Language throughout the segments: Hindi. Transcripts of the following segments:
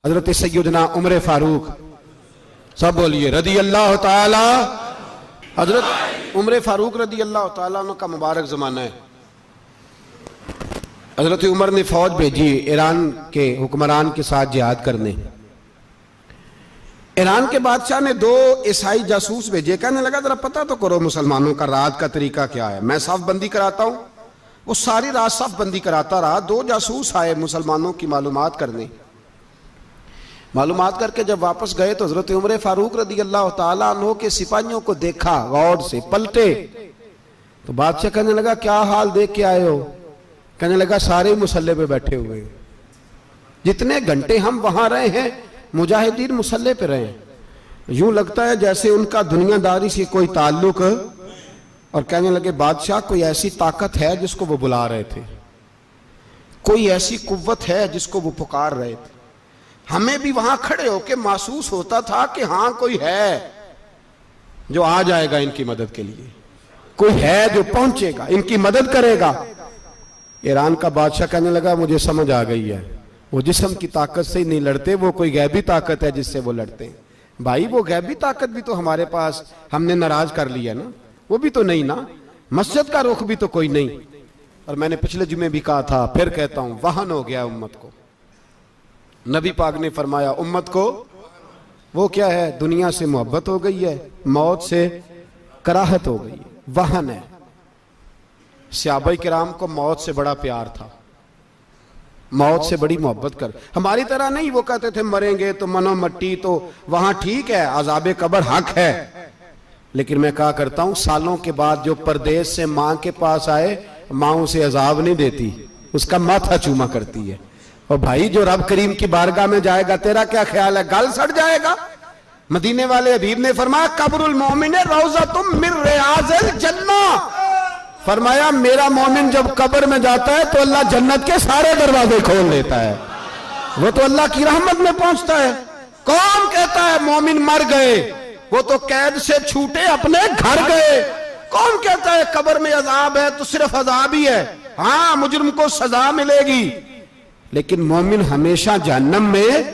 हजरत सैयदना उमर फारूक, सब बोलिए रदी अल्लाह ताला। हजरत उमर फारूक रदी अल्लाह ताला का मुबारक ज़माना है। हजरत उमर ने फौज भेजी ईरान के हुक्मरान के साथ जिहाद करने। ईरान के बादशाह ने 2 ईसाई जासूस भेजे, कहने लगा जरा पता तो करो मुसलमानों का रात का तरीका क्या है, मैं साफ बंदी कराता हूं। वो सारी रात साफ बंदी कराता रहा। 2 जासूस आए मुसलमानों की मालूमात करने। मालूमात करके जब वापस गए तो हजरत उमर फारूक रदी अल्लाह ताला अन्हु के सिपाहियों को देखा, गौर से पलटे तो बादशाह कहने लगा क्या हाल देख के आए हो? कहने लगा सारे मुसल्ले पे बैठे हुए, जितने घंटे हम वहां रहे हैं मुजाहिदीन मुसल्ले पे रहे, यूं लगता है जैसे उनका दुनियादारी से कोई ताल्लुक। और कहने लगे बादशाह कोई ऐसी ताकत है जिसको वो बुला रहे थे, कोई ऐसी कुव्वत है जिसको वो पुकार रहे थे। हमें भी वहां खड़े होकर महसूस होता था कि हाँ कोई है जो आ जाएगा इनकी मदद के लिए, कोई है जो पहुंचेगा इनकी मदद करेगा। ईरान का बादशाह कहने लगा मुझे समझ आ गई है, वो जिस्म की ताकत से ही नहीं लड़ते, वो कोई गैबी ताकत है जिससे वो लड़ते हैं। भाई वो गैबी ताकत भी तो हमारे पास हमने नाराज कर लिया ना, वो भी तो नहीं ना, मस्जिद का रुख भी तो कोई नहीं। और मैंने पिछले जुमे भी कहा था, फिर कहता हूं, वहन हो गया उम्मत को। नबी पाक ने फरमाया उम्मत को वो क्या है, दुनिया से मोहब्बत हो गई है, मौत से कराहत हो गई है, वहन है। सहाबाए किराम को मौत से बड़ा प्यार था, मौत से बड़ी मोहब्बत कर। हमारी तरह नहीं, वो कहते थे मरेंगे तो मनो मट्टी, तो वहां ठीक है, अजाबे कब्र हक है। लेकिन मैं कहा करता हूं सालों के बाद जो परदेश से मां के पास आए, मां उसे अजाब नहीं देती, उसका माथा चूमा करती है। और भाई जो रब करीम की बारगाह में जाएगा, तेरा क्या ख्याल है, गल सड़ जाएगा? मदीने वाले हबीब ने फरमाया कब्रुल मोमिन रौज़तुम मिन रियाज़िल जन्ना, फरमाया मेरा मोमिन जब कब्र में जाता है तो अल्लाह जन्नत के सारे दरवाजे खोल देता है, वो तो अल्लाह की रहमत में पहुंचता है। कौन कहता है मोमिन मर गए, वो तो कैद से छूटे अपने घर गए। कौन कहता है कब्र में अजाब है, तो सिर्फ अजाब ही है, हाँ मुजरिम को सजा मिलेगी, लेकिन मोमिन हमेशा जहन्नम में,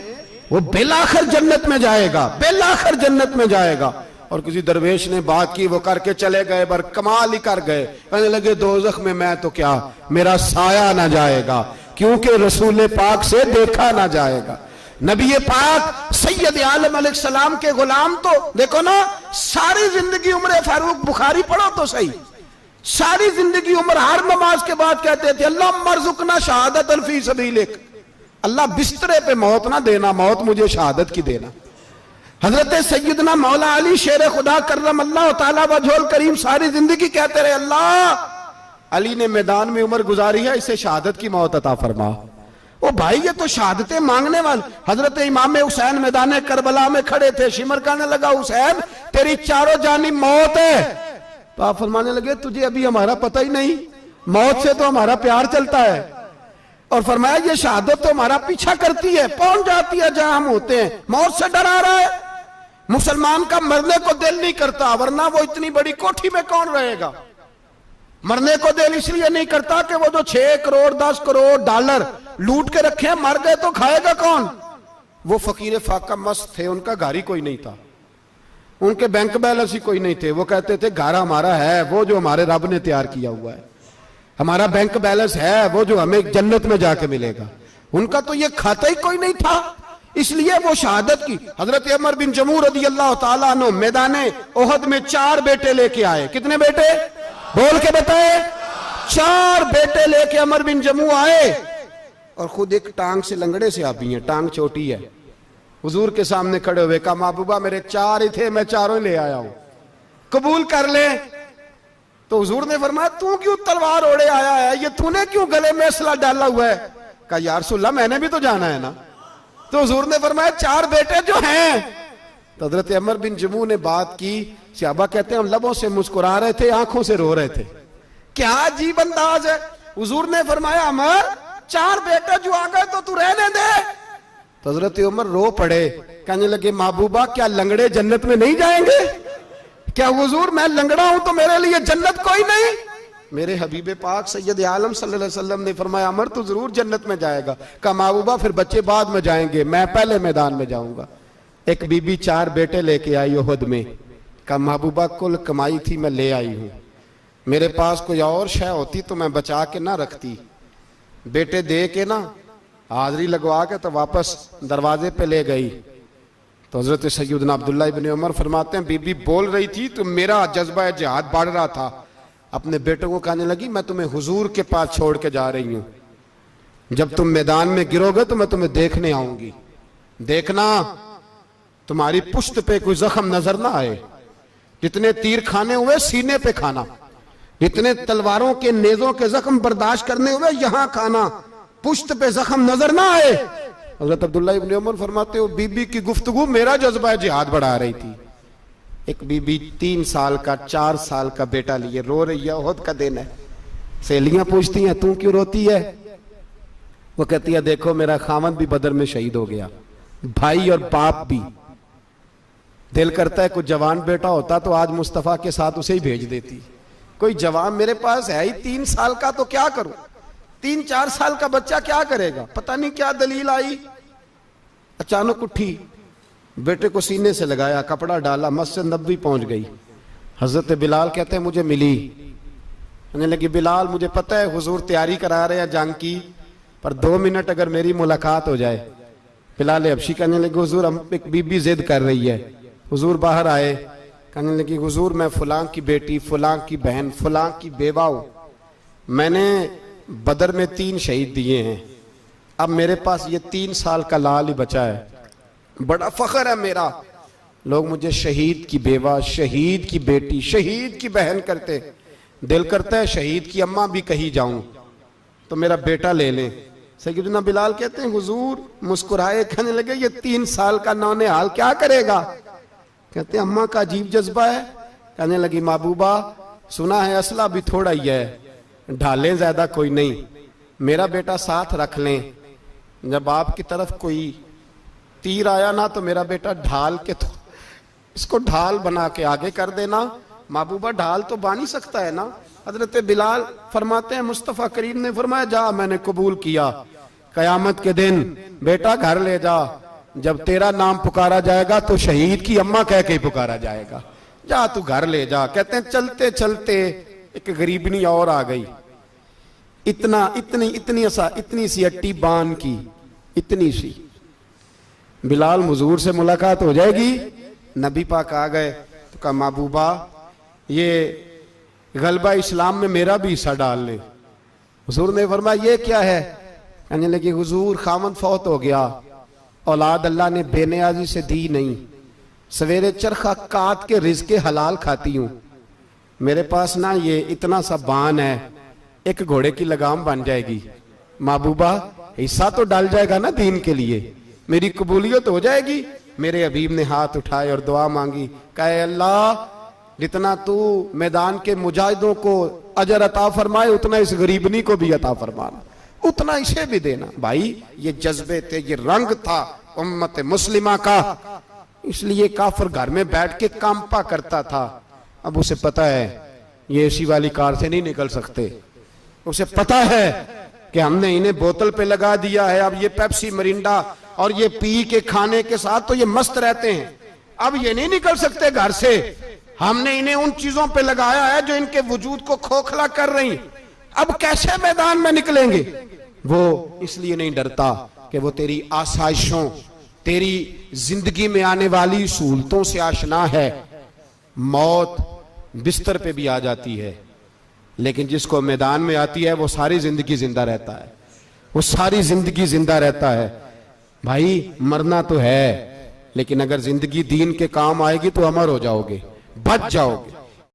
वो बेलाखिर जन्नत में जाएगा, बेलाखिर जन्नत में जाएगा। और किसी दरवेश ने बात की, वो करके चले गए, पर कमाल ही कर गए, कहने लगे दोज़ख में मैं तो क्या, मेरा साया ना जाएगा, क्योंकि रसूल पाक से देखा ना जाएगा। नबी पाक सैयद आलम अलैहिस्सलाम के गुलाम तो देखो ना, सारी जिंदगी उमर फारूक, बुखारी पढ़ो तो सही, सारी जिंदगी उम्र हर नमाज के बाद कहते थे अल्लाह मरजुकना शहादतन फी सबीलिक, अल्लाह बिस्तरे पे मौत ना देना, मौत मुझे शहादत की देना। हजरत सैयदना मौला अली शेर खुदा करम अल्लाह ताला वजहुल करीम सारी जिंदगी कहते रहे अल्लाह अली ने मैदान में उम्र गुजारी है, इसे शहादत की मौत अता फरमा। ओ भाई ये तो शहादतें मांगने वाले। हजरत इमाम हुसैन मैदान करबला में खड़े थे, शिमर कहने लगा हुसैन तेरी चारों जानी मौत है, तो आप फरमाने लगे तुझे अभी हमारा पता ही नहीं, मौत से तो हमारा प्यार चलता है। और फरमाया ये शहादत तो हमारा पीछा करती है, पहुंच जाती है जहां हम होते हैं, मौत से डरा रहा है। मुसलमान का मरने को दिल नहीं करता, वरना वो इतनी बड़ी कोठी में कौन रहेगा। मरने को दिल इसलिए नहीं करता कि वो जो 6 करोड़ 10 करोड़ डॉलर लूट के रखे, मर गए तो खाएगा कौन। वो फकीर फाका मस्त थे, उनका घर ही कोई नहीं था, उनके बैंक बैलेंस ही कोई नहीं थे। वो कहते थे घर हमारा है वो जो हमारे रब ने तैयार किया हुआ है, हमारा बैंक बैलेंस है वो जो हमें जन्नत में जाके मिलेगा। उनका तो ये खाता ही कोई नहीं था, इसलिए वो शहादत की। हजरत उमर बिन जमू रदी अल्लाह ताला अन्हु मैदाने ओहद में 4 बेटे लेके आए। कितने बेटे बोल के बताए? 4 बेटे लेके उमर बिन जमू आए, और खुद एक टांग से लंगड़े से आप ही हैं, टांग छोटी है। हुजूर के सामने खड़े हुए कहा महबूबा मेरे 4 ही थे, मैं 4 ही ले आया हूं, कबूल कर ले। तो हुजूर ने फरमाया तू क्यों तलवार ओढ़े आया है, ये तूने क्यों गले में असला डाला हुआ है? कहा या रसूलल्लाह मैंने भी तो जाना है ना। तो हुजूर ने फरमाया 4 बेटे जो हैं। तो हजरत उमर बिन जमू ने बात की, सहाबा कहते हैं हम लबों से मुस्कुरा रहे थे, आंखों से रो रहे थे, क्या अजीब अंदाज है। हुजूर ने फरमाया उमर 4 बेटे जो आ गए तो तू रहने दे। तो हजरत उमर रो पड़े, कहने लगे महबूबा क्या लंगड़े जन्नत में नहीं जाएंगे? क्या हुजूर मैं लंगड़ा हूं तो मेरे लिए जन्नत कोई नहीं? मेरे हबीब पाक सैयद आलम सल्लल्लाहु अलैहि वसल्लम ने फरमाया अमर तो जरूर जन्नत में जाएगा। कहा महबूबा फिर बच्चे बाद में जाएंगे, मैं पहले मैदान में जाऊंगा। एक बीबी 4 बेटे लेके आई उहद में। कहा महबूबा कुल कमाई थी मैं ले आई हूं, मेरे पास कोई और शय होती तो मैं बचा के ना रखती। बेटे दे के ना हाजिरी लगवा के तो वापस दरवाजे पे ले गई। तो हजरत सैयदना अब्दुल्लाह इब्न उमर फरमाते हैं बीबी बोल रही थी तो मेरा जज्बा जिहाद बढ़ रहा था। अपने बेटों को कहने लगी मैं तुम्हें हुजूर के पास छोड़ के जा रही हूं, जब तुम मैदान में गिरोगे तो मैं तुम्हें देखने आऊंगी, देखना तुम्हारी पुश्त पे कोई जख्म नजर ना आए। जितने तीर खाने हुए सीने पे खाना, जितने तलवारों के नेजों के जख्म बर्दाश्त करने हुए यहां खाना, पुश्त पे जख्म नजर ना आए। हजरत अब्दुल्लाह इब्न उमर फरमाते हो बीबी की गुफ्तगू मेरा जज्बा जिहाद बढ़ा रही थी। एक बीबी 3 साल का 4 साल का बेटा लिए रो रही है, ओहद का दिन है। सहेलियां पूछती हैं तू क्यों रोती है? वो कहती है देखो मेरा खामद भी बदर में शहीद हो गया, भाई और बाप भी। दिल करता है कोई जवान बेटा होता तो आज मुस्तफा के साथ उसे ही भेज देती। कोई जवान मेरे पास है ही 3 साल का तो क्या करूं, 3-4 साल का बच्चा क्या करेगा? पता नहीं क्या दलील आई, अचानक उठी, बेटे को सीने से लगाया, कपड़ा डाला, मस्जिद नबवी पहुंच गई। हजरत बिलाल कहते हैं मुझे मिली, कहने लगी बिलाल मुझे पता है हुजूर तैयारी करा रहे हैं जंग की, पर 2 मिनट अगर मेरी मुलाकात हो जाए। बिलाल हबशी कहने लगे हुजूर हम एक बीबी जिद कर रही है। हुजूर बाहर आए, कहने लगी हुजूर मैं फलां की बेटी, फलां की बहन, फलां की बेवा हूं, मैंने बदर में 3 शहीद दिए हैं, अब मेरे पास ये 3 साल का लाल ही बचा है, बड़ा फख्र है मेरा। लोग मुझे शहीद की बेवा, शहीद की बेटी, शहीद की बहन करते, दिल करता है शहीद की अम्मा भी कहीं जाऊं तो मेरा बेटा ले ले। सैयदना बिलाल कहते हैं हुजूर मुस्कुराए, कहने लगे ये 3 साल का नौनिहाल क्या करेगा? कहते हैं अम्मा का अजीब जज्बा है। कहने लगी महबूबा सुना है असला भी थोड़ा ही है, ढालें ज्यादा कोई नहीं, मेरा बेटा साथ रख लें, जब आपकी तरफ कोई तीर आया ना तो मेरा बेटा ढाल के तो इसको ढाल बना के आगे कर देना। महबूबा ढाल तो बानी सकता है ना। हजरत बिलाल फरमाते हैं मुस्तफ़ा करीम ने फरमाया जा मैंने कबूल किया, कयामत के दिन बेटा घर ले जा, जब तेरा नाम पुकारा जाएगा तो शहीद की अम्मा कह के ही पुकारा जाएगा, जा तू घर ले जा। कहते हैं चलते चलते एक गरीबनी और आ गई, इतनी सी अट्टी बान की, इतनी सी। बिलाल हुजूर से मुलाकात हो जाएगी, नबी पाक आ गए तो कहा महबूबा ये गलबा इस्लाम में मेरा भी हिस्सा डाल ले। हुजूर ने फरमाया ये क्या है? कहने लगे हुजूर खामद फौत हो गया, औलाद अल्लाह ने बेनियाजी से दी नहीं, सवेरे चरखा काट के रिज़्क़े हलाल खाती हूं, मेरे पास ना ये इतना सा बान है, एक घोड़े की लगाम बन जाएगी, महबूबा हिस्सा तो डाल जाएगा ना दीन के लिए, मेरी कबूलियत हो जाएगी। मेरे हबीब ने हाथ उठाए और दुआ मांगी, कहे अल्लाह जितना तू मैदान के मुजाहिदों को अजर अता फरमाए उतना इस गरीबनी को भी अता फरमाना, उतना इसे भी देना। भाई ये जज्बे थे, ये रंग था उम्मत मुस्लिमा का, इसलिए काफिर घर में बैठ के कांपा करता था। अब उसे पता है ये एसी वाली कार से नहीं निकल सकते, उसे पता है कि हमने इन्हें बोतल पे लगा दिया है, अब ये पेप्सी मरिंडा और ये पी के खाने के साथ तो ये मस्त रहते हैं, अब ये नहीं निकल सकते घर से, हमने इन्हें उन चीजों पे लगाया है जो इनके वजूद को खोखला कर रही, अब कैसे मैदान में निकलेंगे? वो इसलिए नहीं डरता कि वो तेरी आसाइशों, तेरी जिंदगी में आने वाली सहूलतों से आशना है। मौत बिस्तर पे भी आ जाती है, लेकिन जिसको मैदान में आती है वो सारी जिंदगी जिंदा रहता है, वो सारी जिंदगी जिंदा रहता है। भाई मरना तो है, लेकिन अगर जिंदगी दीन के काम आएगी तो अमर हो जाओगे, बच जाओगे।